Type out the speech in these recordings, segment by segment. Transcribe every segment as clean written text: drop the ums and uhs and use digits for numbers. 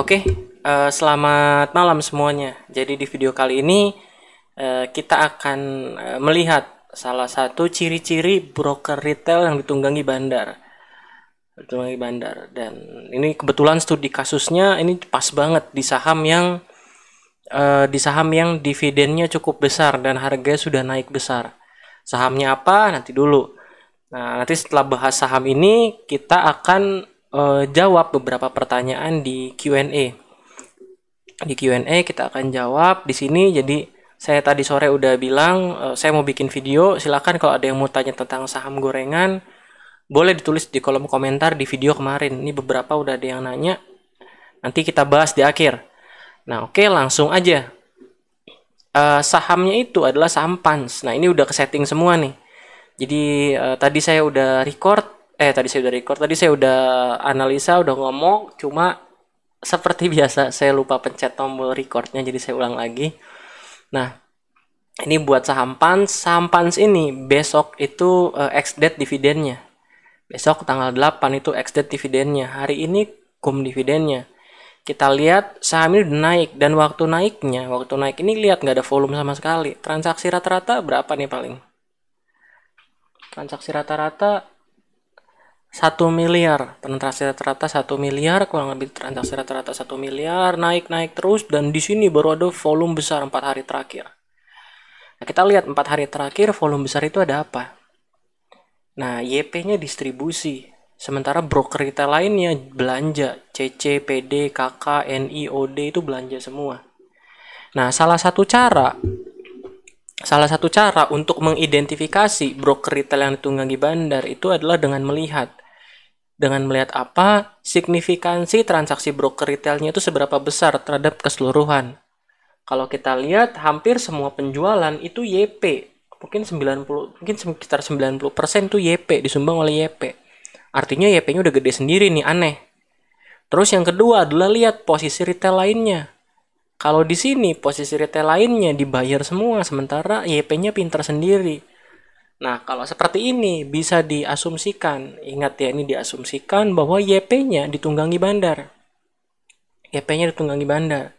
Oke, selamat malam semuanya. Jadi di video kali ini kita akan melihat salah satu ciri-ciri broker retail yang ditunggangi bandar. Ditunggangi bandar. Dan ini kebetulan studi kasusnya ini pas banget di saham yang dividennya cukup besar dan harga sudah naik besar. Sahamnya apa? Nanti dulu. Nah, nanti setelah bahas saham ini kita akan jawab beberapa pertanyaan di Q&A. Di Q&A kita akan jawab di sini. Jadi saya tadi sore udah bilang saya mau bikin video. Silakan kalau ada yang mau tanya tentang saham gorengan, boleh ditulis di kolom komentar di video kemarin. Ini beberapa udah ada yang nanya. Nanti kita bahas di akhir. Nah, oke, langsung aja. Sahamnya itu adalah saham PANS. Nah, ini udah ke setting semua nih. Jadi tadi saya udah record, tadi saya udah analisa, udah ngomong, cuma seperti biasa saya lupa pencet tombol recordnya, jadi saya ulang lagi. Nah, ini buat saham PANS. Saham PANS ini besok itu ex-date dividennya. Besok tanggal 8 itu ex-date dividennya. Hari ini dividennya. Kita lihat saham ini udah naik, dan waktu naik ini lihat nggak ada volume sama sekali. Transaksi rata-rata berapa nih paling? Transaksi rata-rata 1 miliar, transaksi rata-rata 1 miliar, kurang lebih transaksi rata-rata 1 miliar, naik terus, dan di sini baru ada volume besar 4 hari terakhir. Nah, kita lihat 4 hari terakhir volume besar itu ada apa? Nah, YP-nya distribusi, sementara broker retail lainnya belanja, CC, PD, KK, NI, OD itu belanja semua. Nah, salah satu cara untuk mengidentifikasi broker retail yang ditunggangi bandar itu adalah dengan melihat apa signifikansi transaksi broker retailnya itu seberapa besar terhadap keseluruhan. Kalau kita lihat hampir semua penjualan itu YP. Mungkin sekitar 90% itu YP, disumbang oleh YP. Artinya YP-nya udah gede sendiri nih, aneh. Terus yang kedua adalah lihat posisi retail lainnya. Kalau di sini posisi retail lainnya dibayar semua, sementara YP-nya pintar sendiri. Nah, kalau seperti ini bisa diasumsikan, ingat ya, ini diasumsikan bahwa YP-nya ditunggangi bandar. YP-nya ditunggangi bandar.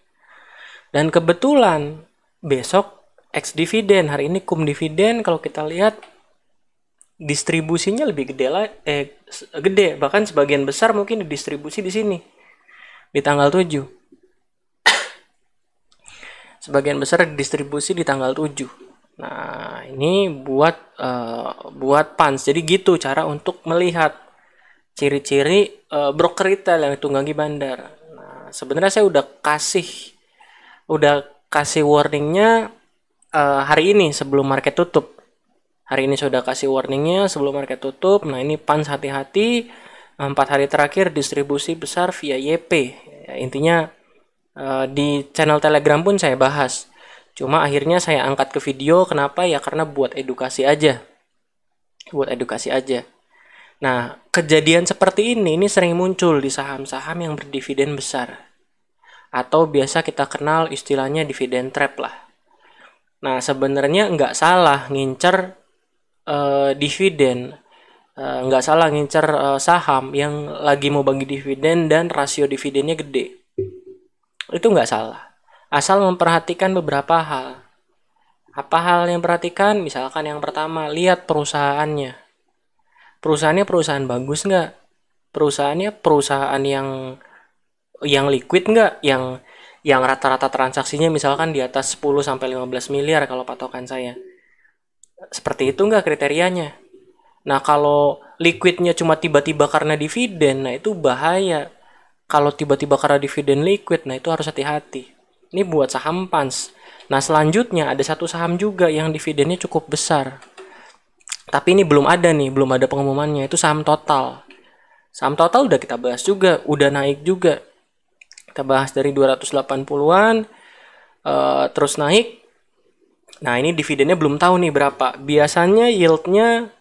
Dan kebetulan besok ex dividen, hari ini dividen, kalau kita lihat distribusinya lebih gede, bahkan sebagian besar mungkin didistribusi di sini di tanggal 7. Sebagian besar didistribusi di tanggal 7. Nah, ini buat PANS. Jadi gitu cara untuk melihat ciri-ciri broker retail yang ditunggangi bandar. Nah, sebenarnya saya udah kasih warningnya hari ini sebelum market tutup. Hari ini sudah kasih warningnya sebelum market tutup. Nah, ini PANS hati-hati. 4 hari terakhir distribusi besar via YP. Ya, intinya di channel Telegram pun saya bahas. Cuma akhirnya saya angkat ke video. Kenapa? Ya karena buat edukasi aja. Nah, kejadian seperti ini sering muncul di saham-saham yang berdividen besar. Atau biasa kita kenal istilahnya dividen trap lah. Nah, sebenarnya nggak salah ngincer dividen. Nggak salah ngincer saham yang lagi mau bagi dividen dan rasio dividennya gede. Itu nggak salah. Asal memperhatikan beberapa hal. Apa hal yang perhatikan? Misalkan yang pertama, lihat perusahaannya. Perusahaannya perusahaan bagus nggak? Perusahaannya perusahaan yang liquid nggak? Yang rata-rata transaksinya misalkan di atas 10-15 miliar kalau patokan saya. Seperti itu nggak kriterianya? Nah, kalau liquidnya cuma tiba-tiba karena dividen, nah itu bahaya. Kalau tiba-tiba karena dividen liquid, nah itu harus hati-hati. Ini buat saham PANS. Nah, selanjutnya ada satu saham juga yang dividennya cukup besar. Tapi ini belum ada pengumumannya. Itu saham Total. Saham Total udah kita bahas juga, udah naik juga. Kita bahas dari 280-an, terus naik. Nah, ini dividennya belum tahu nih berapa. Biasanya yieldnya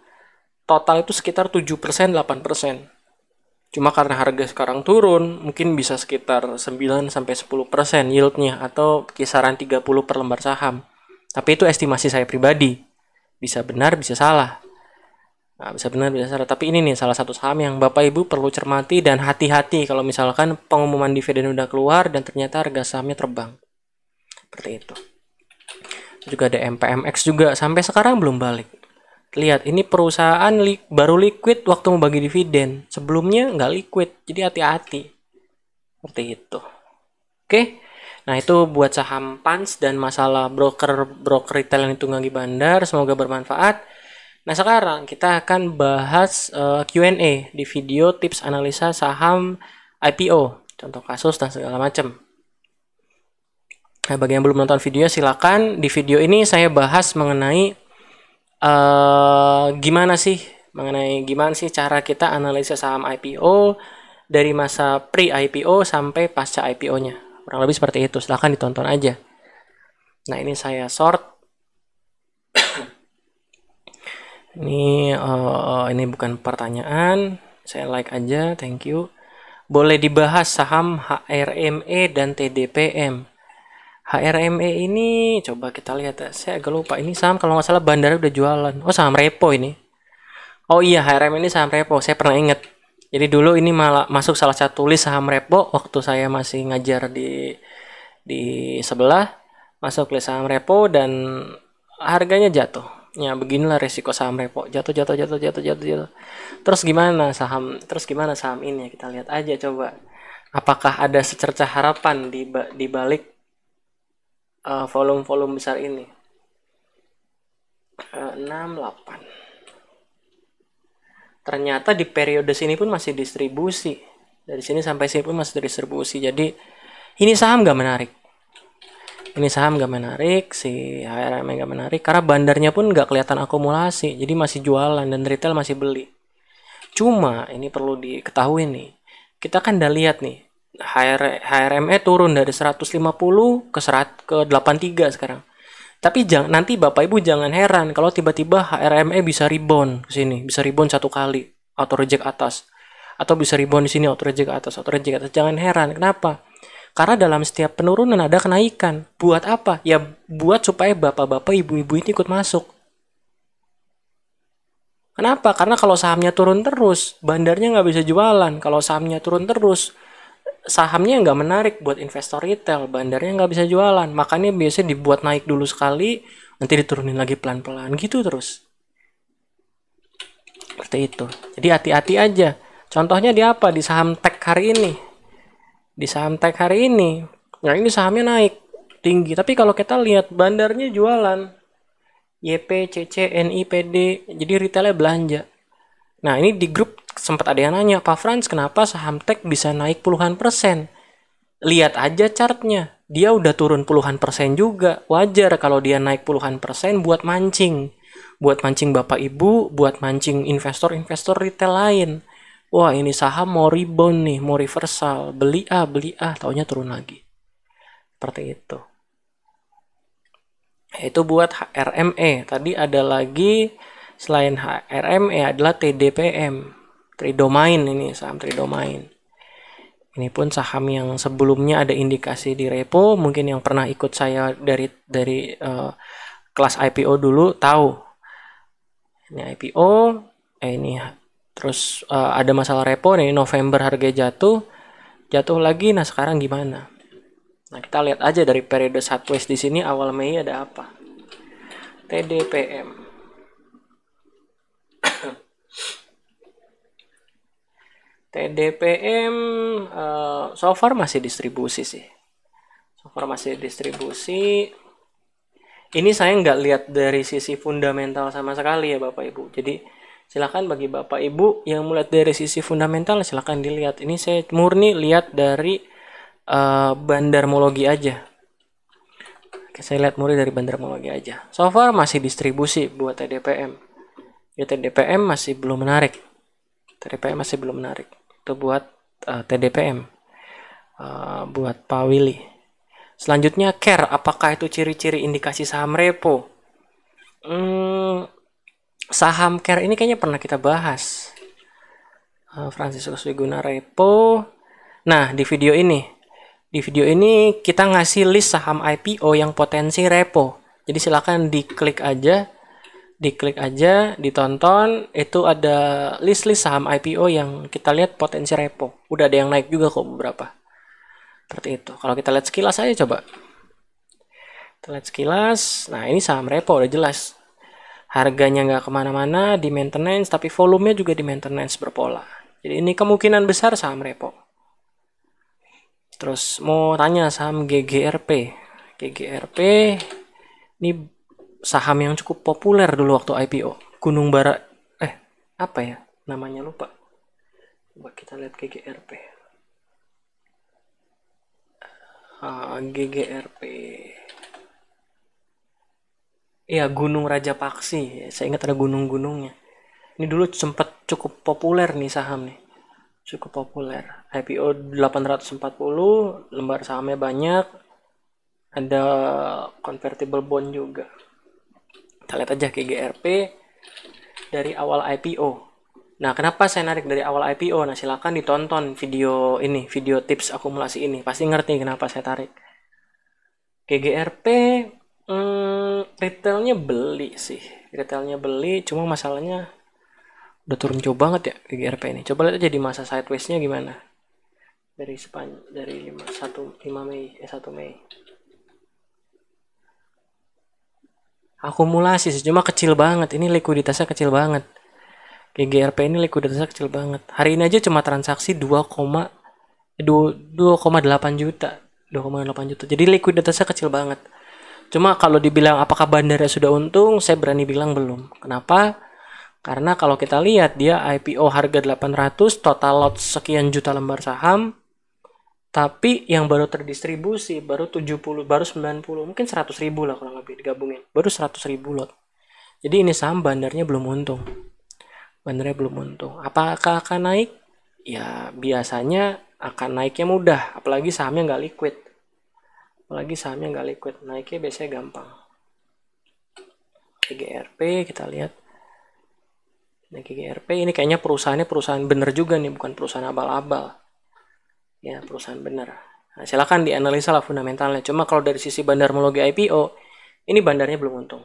Total itu sekitar 7%, 8%. Cuma karena harga sekarang turun, mungkin bisa sekitar 9-10% yieldnya, atau kisaran 30 per lembar saham. Tapi itu estimasi saya pribadi. Bisa benar, bisa salah. Nah, bisa benar bisa salah, tapi ini nih salah satu saham yang Bapak Ibu perlu cermati dan hati-hati kalau misalkan pengumuman dividen udah keluar dan ternyata harga sahamnya terbang. Seperti itu. Juga ada MPMX juga, sampai sekarang belum balik. Lihat, ini perusahaan baru liquid waktu mau bagi dividen. Sebelumnya nggak liquid, jadi hati-hati. Seperti itu. Oke, nah itu buat saham PANS dan masalah broker retail yang ditunggangi bandar. Semoga bermanfaat. Nah sekarang kita akan bahas Q&A di video tips analisa saham IPO, contoh kasus dan segala macam. Nah bagi yang belum nonton video silakan. Di video ini saya bahas mengenai gimana sih cara kita analisa saham IPO dari masa pre-IPO sampai pasca IPO-nya. Kurang lebih seperti itu. Silahkan ditonton aja. Nah ini saya short. Ini bukan pertanyaan, saya like aja, thank you. Boleh dibahas saham HRME dan TDPM. HRME ini coba kita lihat ya. Saya agak lupa, ini saham kalau nggak salah bandara udah jualan. Oh saham repo ini. Oh iya, HRME ini saham repo, saya pernah inget. Jadi dulu ini malah masuk salah satu list saham repo waktu saya masih ngajar di sebelah, masuk list saham repo dan harganya jatuh. Ya beginilah resiko saham repo, jatuh. Terus gimana saham ini? Kita lihat aja coba. Apakah ada secercah harapan di balik volume besar ini? 68. Ternyata di periode sini pun masih distribusi. Dari sini sampai sini pun masih distribusi. Jadi ini saham nggak menarik. Ini saham gak menarik, si HRM gak menarik, karena bandarnya pun gak kelihatan akumulasi, jadi masih jualan dan retail masih beli. Cuma ini perlu diketahui nih, kita kan udah lihat nih, HRME turun dari 150 ke 83 sekarang. Tapi nanti Bapak Ibu jangan heran kalau tiba-tiba HRME bisa rebound ke sini, bisa rebound satu kali, auto reject atas, atau bisa rebound di sini auto reject atas. Jangan heran, kenapa? Karena dalam setiap penurunan ada kenaikan. Buat apa? Ya buat supaya bapak-bapak, ibu-ibu ini ikut masuk. Kenapa? Karena kalau sahamnya turun terus, bandarnya nggak bisa jualan. Kalau sahamnya turun terus, sahamnya nggak menarik buat investor retail. Bandarnya nggak bisa jualan. Makanya biasanya dibuat naik dulu sekali, nanti diturunin lagi pelan-pelan. Gitu terus. Seperti itu. Jadi hati-hati aja. Contohnya di apa? Di saham tech hari ini. Di saham tech hari ini, nah ini sahamnya naik tinggi, tapi kalau kita lihat bandarnya jualan YP, CC, NI, PD, jadi retailnya belanja. Nah ini di grup sempat ada yang nanya, Pak Frans kenapa saham tech bisa naik puluhan persen? Lihat aja chartnya, dia udah turun puluhan persen juga. Wajar kalau dia naik puluhan persen buat mancing Bapak Ibu, buat mancing investor-investor retail lain. Wah ini saham mau rebound nih, mau reversal, beli taunya turun lagi. Seperti itu. Itu buat HRME. Tadi ada lagi selain HRME adalah TDPM, Tridomain ini saham Tridomain. Ini pun saham yang sebelumnya ada indikasi di repo, mungkin yang pernah ikut saya dari kelas IPO dulu tahu. Ini IPO, ini terus ada masalah repo nih, November harga jatuh lagi. Nah sekarang gimana? Nah kita lihat aja dari periode sideways di sini awal Mei ada apa? TDPM. TDPM so far masih distribusi sih. Ini saya nggak lihat dari sisi fundamental sama sekali ya Bapak Ibu. Jadi silakan bagi Bapak Ibu yang melihat dari sisi fundamental silakan dilihat. Ini saya murni lihat dari bandarmologi aja. Oke, saya lihat murni dari bandarmologi aja. So far masih distribusi buat TDPM. Ya TDPM masih belum menarik. Itu buat TDPM. Buat Pak Willy. Selanjutnya CARE. Apakah itu ciri-ciri indikasi saham repo? Saham CARE ini kayaknya pernah kita bahas. Franciscus Wiguna Repo. Nah, di video ini kita ngasih list saham IPO yang potensi repo. Jadi silakan diklik aja Diklik aja, ditonton, itu ada list-list saham IPO yang kita lihat potensi repo. Udah ada yang naik juga kok beberapa. Seperti itu. Kalau kita lihat sekilas aja coba. Kita lihat sekilas, nah ini saham repo udah jelas. Harganya nggak kemana-mana, di maintenance, tapi volumenya juga di maintenance berpola. Jadi ini kemungkinan besar saham repo. Terus mau tanya saham GGRP. GGRP ini saham yang cukup populer dulu waktu IPO. Gunung Bara, apa ya namanya, lupa. Coba kita lihat GGRP. GGRP. Iya, Gunung Raja Paksi. Saya ingat ada gunung-gunungnya. Ini dulu sempat cukup populer nih saham nih. Cukup populer. IPO 840, lembar sahamnya banyak. Ada convertible bond juga. Kita lihat aja GGRP dari awal IPO. Nah, kenapa saya narik dari awal IPO? Nah, silakan ditonton video ini, video tips akumulasi ini. Pasti ngerti kenapa saya tarik. GGRP retailnya beli sih. Retailnya beli, cuma masalahnya udah turun jauh banget ya GGRP ini. Coba lihat aja di masa sideways-nya gimana. Dari 1 Mei. Akumulasi sih, cuma kecil banget. Ini likuiditasnya kecil banget. GGRP ini likuiditasnya kecil banget. Hari ini aja cuma transaksi 2,8 juta. 2,8 juta. Jadi likuiditasnya kecil banget. Cuma kalau dibilang apakah bandara sudah untung, saya berani bilang belum. Kenapa? Karena kalau kita lihat dia IPO harga 800, total lot sekian juta lembar saham, tapi yang baru terdistribusi baru 70, baru 90, mungkin 100 ribu lah kalau lebih digabungin. Baru 100 ribu lot. Jadi ini saham bandarnya belum untung. Bandarnya belum untung. Apakah akan naik? Ya biasanya akan naiknya mudah, apalagi sahamnya nggak liquid. Naiknya biasanya gampang. GGRP kita lihat. Nah, GGRP ini kayaknya perusahaan bener juga nih, bukan perusahaan abal-abal. Ya, perusahaan bener. Nah, silakan dianalisa lah fundamentalnya. Cuma kalau dari sisi bandarmologi IPO, ini bandarnya belum untung.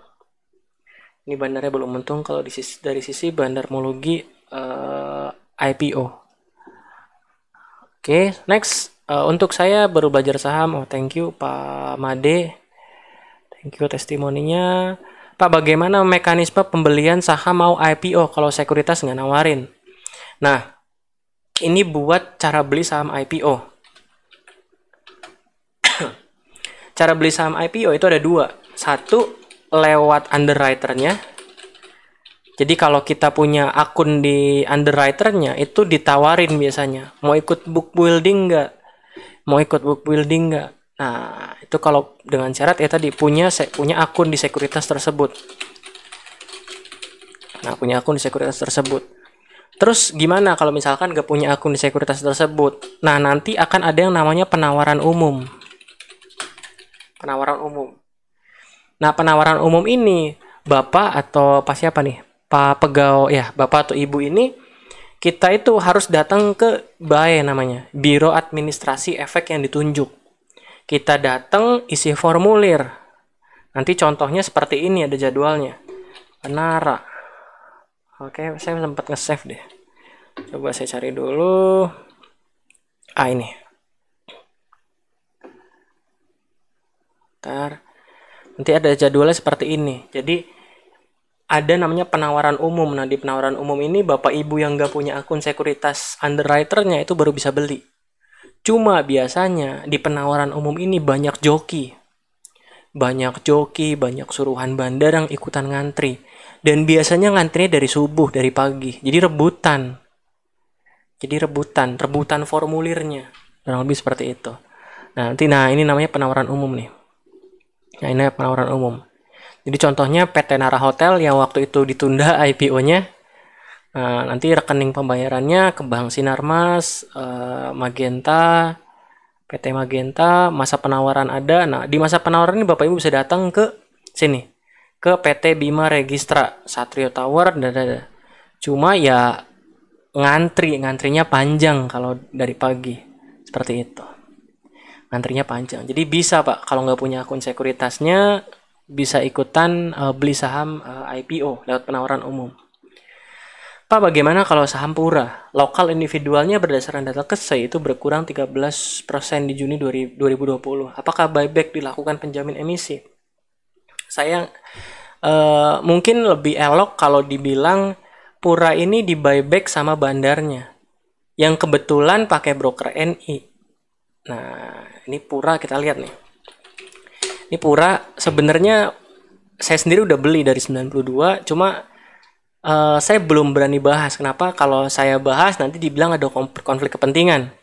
Kalau dari sisi bandarmologi IPO. Oke, next. Untuk saya baru belajar saham. Thank you Pak Made. Thank you testimoninya. Pak, bagaimana mekanisme pembelian saham mau IPO kalau sekuritas nggak nawarin? Nah, ini buat cara beli saham IPO. Cara beli saham IPO itu ada dua. Satu, lewat underwriternya. Jadi kalau kita punya akun di underwriternya, itu ditawarin biasanya. Mau ikut book building nggak? Nah, itu kalau dengan syarat ya tadi punya akun di sekuritas tersebut. Terus gimana kalau misalkan gak punya akun di sekuritas tersebut? Nah, nanti akan ada yang namanya penawaran umum. Nah, penawaran umum ini Bapak atau siapa nih? Pak pegawai ya, Bapak atau Ibu ini kita itu harus datang ke BAE namanya, Biro Administrasi Efek yang ditunjuk. Kita datang isi formulir. Nanti contohnya seperti ini, ada jadwalnya. Penara. Oke, saya sempat nge-save deh. Coba saya cari dulu. Ini. Ntar. Nanti ada jadwalnya seperti ini. Jadi ada namanya penawaran umum. Nah, di penawaran umum ini Bapak Ibu yang nggak punya akun sekuritas underwriternya itu baru bisa beli. Cuma biasanya di penawaran umum ini banyak joki, banyak suruhan bandar yang ikutan ngantri. Dan biasanya ngantrinya dari subuh, dari pagi. Jadi rebutan formulirnya. Kurang lebih seperti itu. Nah, ini namanya penawaran umum nih. Jadi contohnya PT Nara Hotel yang waktu itu ditunda IPO-nya. Nanti rekening pembayarannya ke Bank Sinarmas, Magenta, PT Magenta, masa penawaran ada. Nah, di masa penawaran ini Bapak Ibu bisa datang ke sini. Ke PT Bima Registra, Satrio Tower, Cuma ya ngantrinya panjang kalau dari pagi. Seperti itu. Ngantrinya panjang. Jadi bisa Pak, kalau nggak punya akun sekuritasnya, bisa ikutan beli saham IPO lewat penawaran umum. Pak, bagaimana kalau saham Pura? Lokal individualnya berdasarkan data KSE itu berkurang 13% di Juni 2020. Apakah buyback dilakukan penjamin emisi? Saya mungkin lebih elok kalau dibilang Pura ini di buyback sama bandarnya, yang kebetulan pakai broker NI. Nah, ini Pura kita lihat nih. Ini Pura sebenarnya saya sendiri udah beli dari 92, cuma saya belum berani bahas. Kenapa? Kalau saya bahas nanti dibilang ada konflik kepentingan.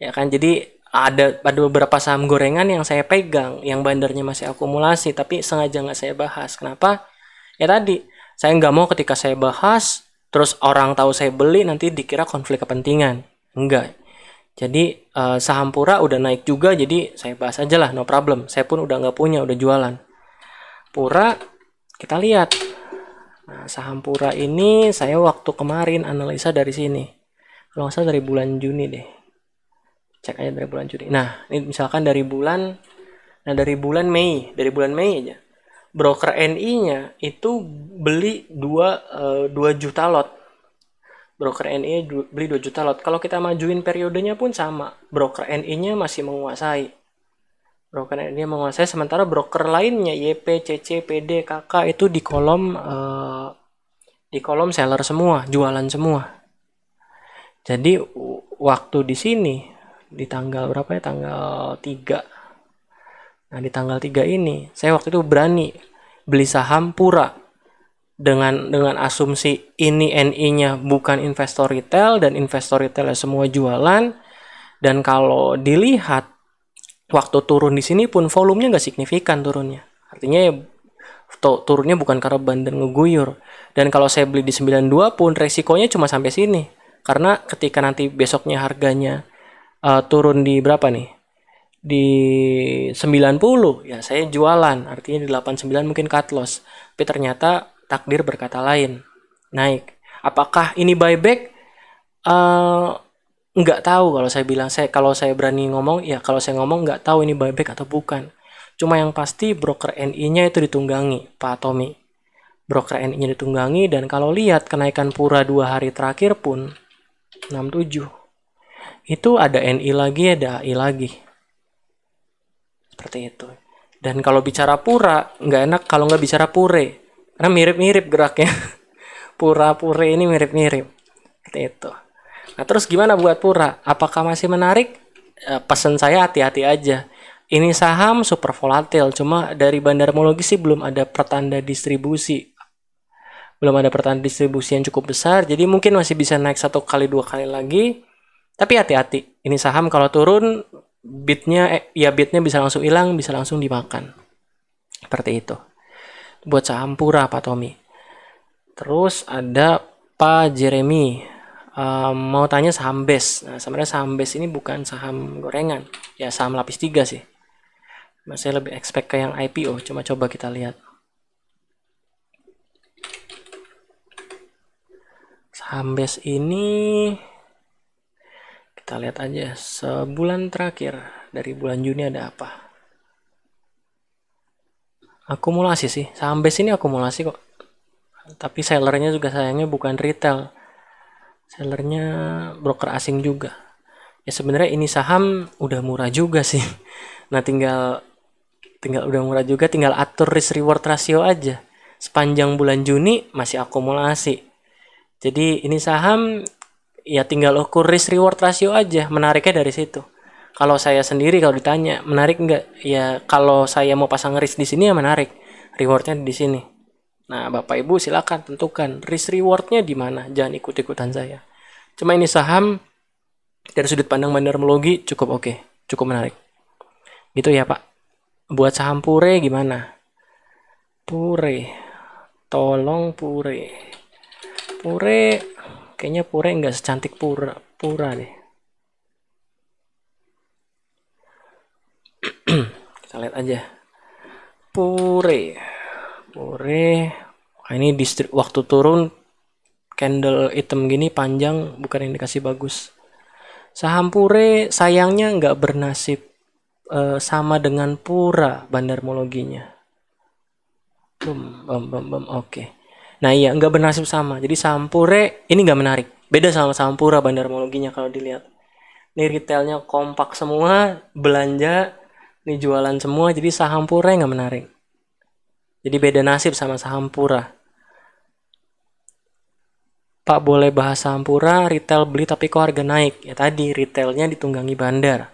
Ya kan? Jadi ada beberapa saham gorengan yang saya pegang, yang bandarnya masih akumulasi, tapi sengaja nggak saya bahas. Kenapa? Ya tadi, saya nggak mau ketika saya bahas, terus orang tahu saya beli, nanti dikira konflik kepentingan. Enggak. Jadi saham Pura udah naik juga, jadi saya bahas aja lah, no problem. Saya pun udah nggak punya, udah jualan. Pura, kita lihat. Nah, saham Pura ini saya waktu kemarin analisa dari sini. Kalau nggak salah dari bulan Juni deh. Cek aja dari bulan Juni. Nah, ini misalkan dari bulan Mei. Dari bulan Mei aja. Broker NI-nya itu beli 2 juta lot. Broker NI beli 2 juta lot. Kalau kita majuin periodenya pun sama. Broker NI-nya masih menguasai. Broker NI menguasai, sementara broker lainnya YP, CC, PD, KK itu di kolom seller semua, jualan semua. Jadi waktu di sini di tanggal berapa ya? Tanggal 3. Nah, di tanggal 3 ini saya waktu itu berani beli saham Pura dengan asumsi ini NI-nya bukan investor retail dan investor retail semua jualan, dan kalau dilihat waktu turun di sini pun volumenya nggak signifikan turunnya. Artinya ya turunnya bukan karena bandar ngeguyur. Dan kalau saya beli di 92 pun resikonya cuma sampai sini. Karena ketika nanti besoknya harganya turun di berapa nih? Di 90, ya saya jualan. Artinya di 89 mungkin cut loss. Tapi ternyata takdir berkata lain. Naik. Apakah ini buyback? Nggak tahu kalau saya bilang. Kalau saya berani ngomong, ya kalau saya ngomong nggak tahu ini buyback atau bukan. Cuma yang pasti broker NI-nya itu ditunggangi, Pak Tommy. Broker NI-nya ditunggangi, dan kalau lihat kenaikan Pura 2 hari terakhir pun 67. Itu ada NI lagi, ada AI lagi. Seperti itu. Dan kalau bicara Pura, nggak enak kalau nggak bicara Pure. Karena mirip-mirip geraknya. Pura-Pure ini mirip-mirip. Seperti itu. Nah, terus gimana buat Pura? Apakah masih menarik? Pesan saya hati-hati aja. Ini saham super volatil, cuma dari bandarmologi sih belum ada pertanda distribusi. Belum ada pertanda distribusi yang cukup besar, jadi mungkin masih bisa naik 1 kali 2 kali lagi. Tapi hati-hati, ini saham kalau turun bitnya bisa langsung hilang, bisa langsung dimakan. Seperti itu. Buat saham Pura, Pak Tommy. Terus ada Pak Jeremy. Mau tanya saham BES. Nah, sebenarnya saham BES ini bukan saham gorengan, ya saham lapis 3 sih. Saya lebih expect ke yang IPO. Cuma coba kita lihat. Saham BES ini kita lihat aja sebulan terakhir, dari bulan Juni ada apa. Akumulasi sih. Saham BES ini akumulasi kok. Tapi sellernya juga sayangnya bukan retail. Sellernya broker asing juga. Ya sebenarnya ini saham udah murah juga sih. Nah, tinggal udah murah juga, tinggal atur risk reward ratio aja. Sepanjang bulan Juni masih akumulasi. Jadi ini saham ya tinggal ukur risk reward ratio aja, menariknya dari situ. Kalau saya sendiri kalau ditanya menarik enggak? Ya kalau saya mau pasang risk di sini ya menarik. Rewardnya di sini. Nah, Bapak Ibu silakan tentukan risk rewardnya di mana. Jangan ikut-ikutan saya. Cuma ini saham dari sudut pandang bandarmologi cukup oke, cukup menarik. Gitu ya, Pak. Buat saham Pure gimana? Pure. Tolong Pure. Pure kayaknya Pure nggak secantik Pura deh. Kita lihat aja. Pure. Ini waktu turun candle hitam gini panjang, bukan indikasi bagus. Saham Pure sayangnya nggak bernasib sama dengan Pura bandarmologinya. Oke. Nah iya, nggak bernasib sama. Jadi saham Pure ini nggak menarik. Beda sama saham Pura bandarmologinya kalau dilihat. Ini retailnya kompak semua, belanja, ini jualan semua, jadi saham Pura nggak menarik. Jadi beda nasib sama saham Pura. Pak boleh bahas saham Pura, retail beli tapi kok harga naik. Ya tadi, retailnya ditunggangi bandar.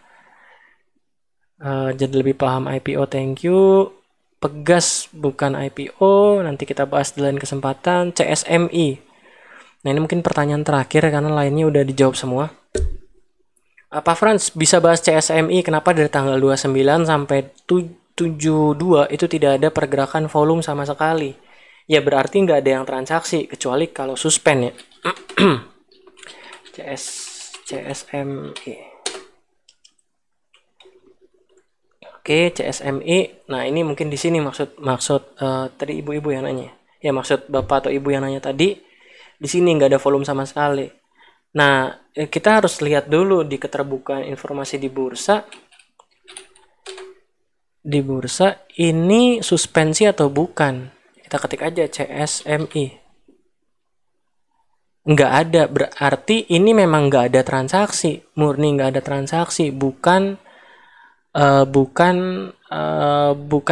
Jadi lebih paham IPO, thank you. Pegas bukan IPO, nanti kita bahas di lain kesempatan. CSMI. Nah ini mungkin pertanyaan terakhir karena lainnya udah dijawab semua. Pak Frans, bisa bahas CSMI kenapa dari tanggal 29 sampai 72 itu tidak ada pergerakan volume sama sekali? Ya berarti nggak ada yang transaksi, kecuali kalau suspend ya. CSMI. Oke, CSMI. Nah ini mungkin di sini maksud tadi ibu-ibu yang nanya. Ya maksud bapak atau ibu yang nanya tadi, di sini nggak ada volume sama sekali. Nah, kita harus lihat dulu di keterbukaan informasi di bursa. Di bursa ini suspensi atau bukan? Kita ketik aja CSMI. Nggak ada, berarti ini memang nggak ada transaksi. Murni nggak ada transaksi, bukan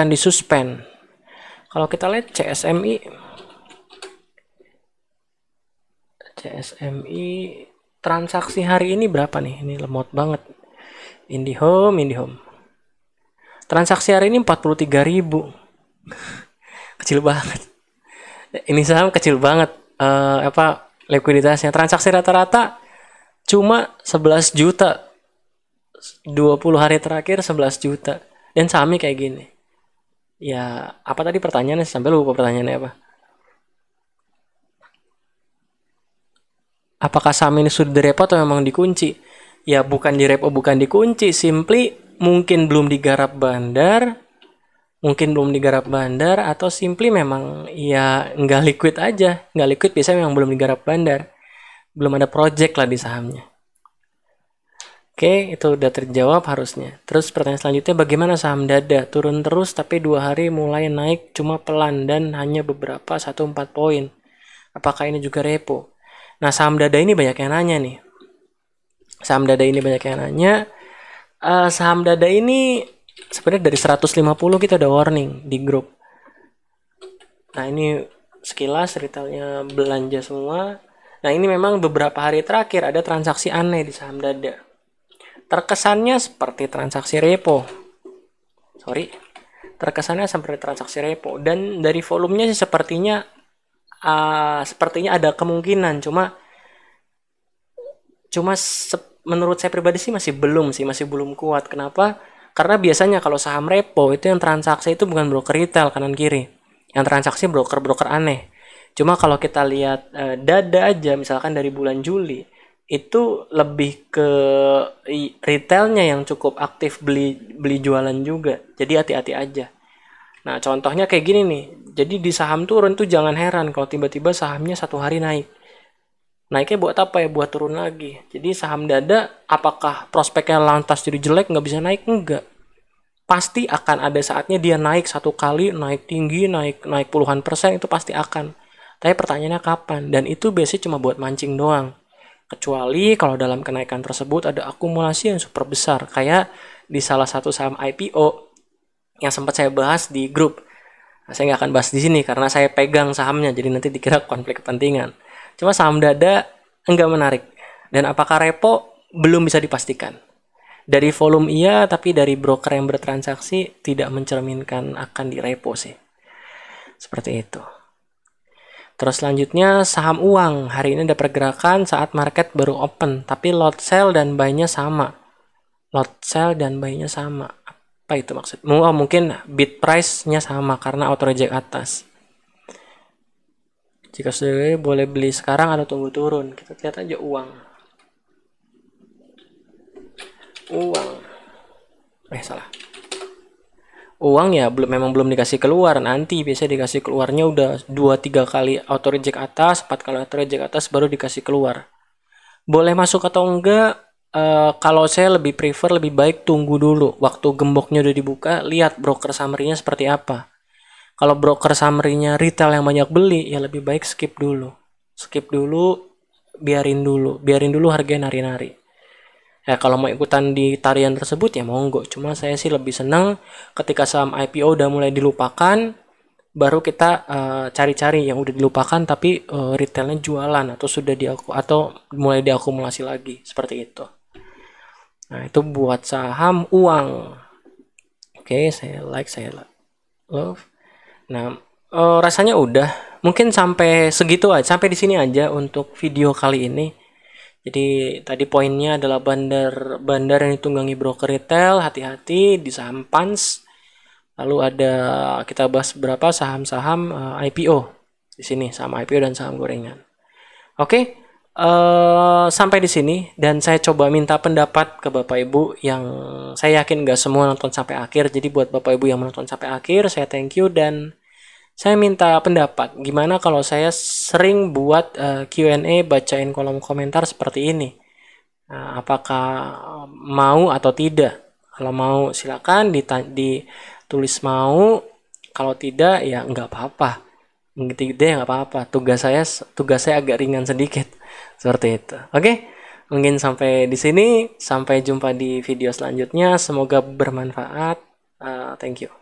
disuspend. Kalau kita lihat CSMI transaksi hari ini berapa nih? Ini lemot banget. IndiHome. Transaksi hari ini 43.000. Kecil banget. Ini saham kecil banget. Likuiditasnya. Transaksi rata-rata cuma 11 juta. 20 hari terakhir 11 juta. Dan sahamnya kayak gini. Ya, apa tadi pertanyaannya? Sampai lupa pertanyaannya apa. Apakah saham ini sudah direpo atau memang dikunci? Ya bukan direpo, bukan dikunci. Simply mungkin belum digarap bandar. Atau simply memang ya nggak liquid aja. Nggak liquid biasanya memang belum digarap bandar. Belum ada project lah di sahamnya. Oke, itu udah terjawab harusnya. Terus pertanyaan selanjutnya, bagaimana saham Dada? Turun terus tapi 2 hari mulai naik cuma pelan dan hanya beberapa 1-4 poin. Apakah ini juga repo? Nah, saham Dada ini banyak yang nanya nih. Saham Dada ini sebenarnya dari 150 kita udah warning di grup. Nah, ini sekilas retailnya belanja semua. Nah, ini memang beberapa hari terakhir ada transaksi aneh di saham Dada. Terkesannya seperti transaksi repo. Dan dari volumenya sih sepertinya ada kemungkinan, cuma menurut saya pribadi sih masih belum kuat. Kenapa? Karena biasanya kalau saham repo itu yang transaksi itu bukan broker retail kanan kiri, yang transaksi broker aneh. Cuma kalau kita lihat Dada aja, misalkan dari bulan Juli itu lebih ke retailnya yang cukup aktif beli jualan juga. Jadi hati-hati aja. Nah, contohnya kayak gini nih. Jadi di saham turun tuh jangan heran kalau tiba-tiba sahamnya 1 hari naik. Naiknya buat apa ya? Buat turun lagi. Jadi saham Dada, apakah prospeknya lantas jadi jelek nggak bisa naik? Enggak. Pasti akan ada saatnya dia naik 1 kali, naik tinggi, naik puluhan persen, itu pasti akan. Tapi pertanyaannya kapan? Dan itu biasanya cuma buat mancing doang. Kecuali kalau dalam kenaikan tersebut ada akumulasi yang super besar. Kayak di salah satu saham IPO yang sempat saya bahas di grup. Nah, saya nggak akan bahas di sini karena saya pegang sahamnya, jadi nanti dikira konflik kepentingan. Cuma saham Dada enggak menarik. Dan apakah repo? Belum bisa dipastikan. Dari volume iya, tapi dari broker yang bertransaksi tidak mencerminkan akan di repo sih. Seperti itu. Terus selanjutnya saham uang. Hari ini ada pergerakan saat market baru open, tapi lot sell dan buy-nya sama. Apa itu maksud? Mungkin bid price-nya sama karena auto reject atas. Jika sudah boleh beli sekarang atau tunggu turun. Kita lihat aja uang. Salah. Uang ya memang belum dikasih keluar. Nanti biasanya dikasih keluarnya udah 2-3 kali auto reject atas, 4 kali auto reject atas baru dikasih keluar. Boleh masuk atau enggak? Kalau saya lebih baik tunggu dulu waktu gemboknya udah dibuka, lihat broker summary-nya seperti apa. Kalau broker summary-nya retail yang banyak beli, ya lebih baik skip dulu. Skip dulu, biarin dulu harganya nari-nari. Ya kalau mau ikutan di tarian tersebut ya monggo. Cuma saya sih lebih senang ketika saham IPO udah mulai dilupakan, baru kita cari-cari yang udah dilupakan tapi retailnya jualan atau atau mulai diakumulasi lagi seperti itu. Nah itu buat saham uang. Oke, saya love. Nah rasanya udah. Mungkin sampai segitu aja, sampai di sini aja untuk video kali ini. Jadi tadi poinnya adalah bandar yang ditunggangi broker retail, hati-hati di saham PANS. Lalu ada kita bahas beberapa saham-saham IPO di sini, saham IPO dan saham gorengan. Oke, sampai di sini dan saya coba minta pendapat ke Bapak Ibu yang saya yakin nggak semua nonton sampai akhir. Jadi buat Bapak Ibu yang menonton sampai akhir, saya thank you dan saya minta pendapat, gimana kalau saya sering buat Q&A, bacain kolom komentar seperti ini. Nah, apakah mau atau tidak? Kalau mau silakan ditulis mau, kalau tidak ya nggak apa-apa. Tidak ya nggak apa-apa. Tugas saya agak ringan sedikit. Seperti itu. Oke? Mungkin sampai di sini. Sampai jumpa di video selanjutnya. Semoga bermanfaat. Thank you.